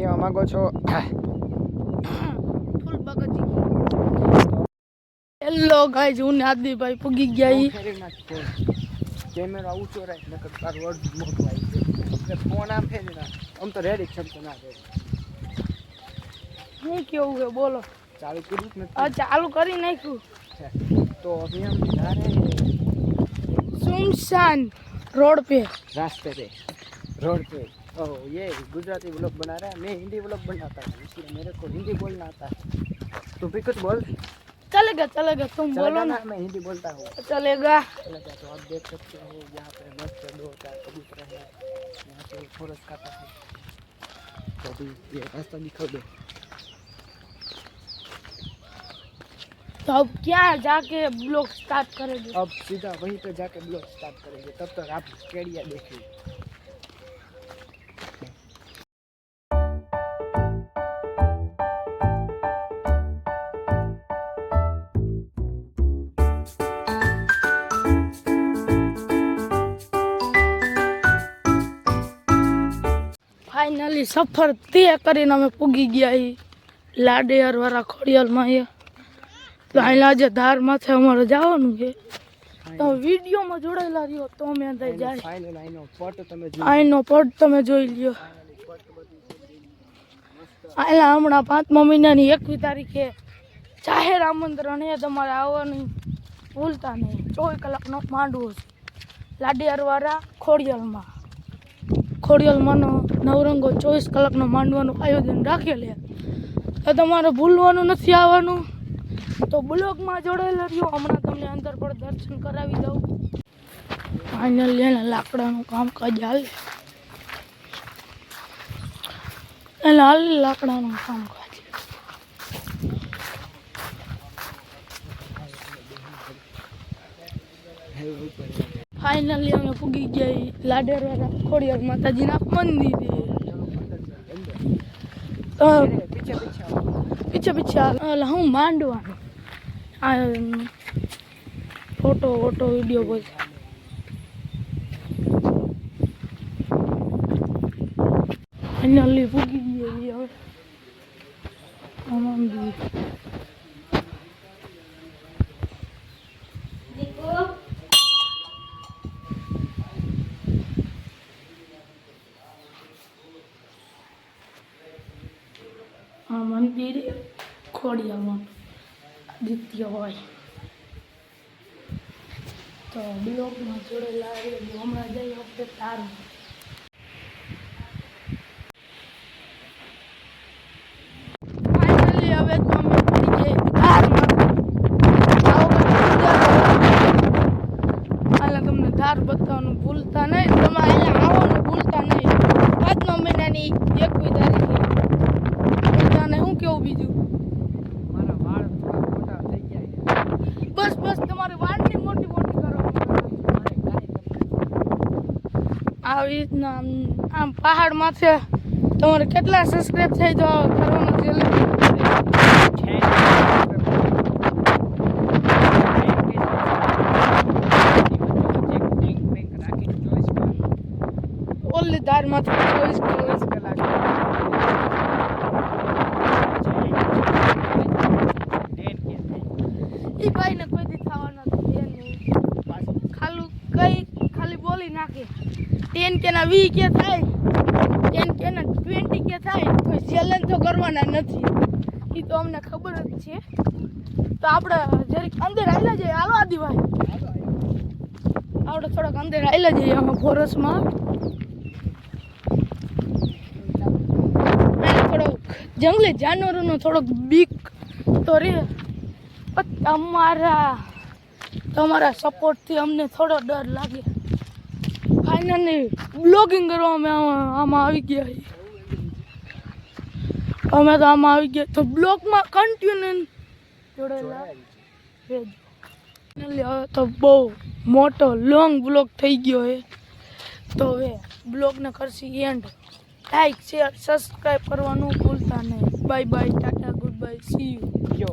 કેવા માંગો છો? ફૂલ બગજી. હેલો ગાઈઝ, હું આદિભાઈ પૂગી ગયા. કેમેરા ઊંચો રાખ નકર તાર વર્ડ મોટો આવી છે. ફોન આમ ફેરી ના આમ તો રેડી છે તો ના રેડી. હું કેવું છે બોલો? ચાલુ કર્યું ને? હા ચાલુ કરી નાખ્યું. तो अभी हम जा रहे हैं सुनसान रोड पे, रास्ते पे, रोड पे। ओह ये गुजराती व्लॉग बना रहा है, मैं हिंदी व्लॉग बनाता हूँ इसलिए मेरे को हिंदी बोलना आता है। तू भी कुछ बोल। चलेगा तुम बोलो ना। मैं हिंदी बोलता हूँ। चलेगा। तो आप देख सकते हो यहाँ पे मस्त 2-4 कबूतर है, यहाँ पे फॉरेस्ट खाता है। तो अभी ये रास्ता दिखा दो। तो अब क्या जाके ब्लॉग स्टार्ट करेंगे? अब सीधा वहीं पे जाके ब्लॉग स्टार्ट करेंगे, तब तक आप केड़िया देखिए। फाइनली सफर तय करीने अमे पूगी गया लाडेर वाला खोड़ियाल में। तो अँ आज धार माथे अमारे जवानुं है, तो विडियो में जोड़ेला रहो तो अमे अंदर जाए। आईनो पट तमे जोई लियो। आला हमणा 5 महीनानी 21 तारीखे जाहेर आमंत्रण है, तमारे आववानुं भूलता नहीं। 24 कलाकनो मांडवो लाडियार वाला खोड़ियाल में। खोड़ियाल में नवरंगो 24 कलाकनो मांडवानुं आयोजन राखेल है, तो तमारे भूलवानुं नथी आववानुं। तो ब्लॉग में जोड़ेला रहो। हमणां तमने अंदर पर दर्शन करावी दऊं। फाइनली एना लाकडानुं कामकाज हाले। एना हाले लाकडानुं कामकाज। फाइनली अमे पूगी गया लाडेर वाला खोड़ियाल माताजीना मंदिरे। पीछे पीछे हूँ मांडवा फोटो वोटो वीडियो बोल। फाइनली पूगी गई मंदिर। मंदिर खोड़ियाल में आदित्य भाई। तो ब्लॉग में जोड़ेला हमारा जाए अपने तार में। फाइनली हवे तो अमे पड़ी गए तार में। आला तमने धार बतावવાનું भूलता नहीं, तमे आला आवવાનું भूलता नहीं। 5 महीनानी 21 तारीखे भूलता नहीं। हूँ केवुं बीजू मारा वाળ मोटा થઈ ગયા છે। बस बस તમારી વાળની મોટી મોટી કરો। આવી રીતના આમ પહાડ માથે તમારે કેટલા સબસ્ક્રાઇબ થાય તો કરવાનો ચેલેન્જ ઓલી ધાર માથે 24 કલાક। ई भाई ने कोई दी थावाना तो है नहीं। खाली बोली नाखे 10 के ना 20 के थाय, 10 के ना 20 के थाय, कोई चैलेंज तो करवाना નથી। ई तो हमने खबर જ છે। तो આપણે જરીક અંદર આઈલા જઈએ। હાલો આદિ ભાઈ, આપણે થોડોક અંદર આઈલા જઈએ આમાં ફોરેસ્ટ માં। થોડોક જંગલી જાનવરોનો થોડોક બીક તો રે, તમારા સપોર્ટ थी अमने थोड़ो डर लागे। फाइनली ब्लॉगिंग करवा में आम आई गया। अमे तो आम आई गया, तो ब्लॉग में कंटिन्यू जोड़ेला रहजो। तो बहुत मोटो लॉन्ग ब्लॉग थई गयो है। तो वे ब्लॉग ने करसी एंड। लाइक शेयर सब्सक्राइब करवानुं भूलता नहीं। Bye bye, tata, good bye, see you.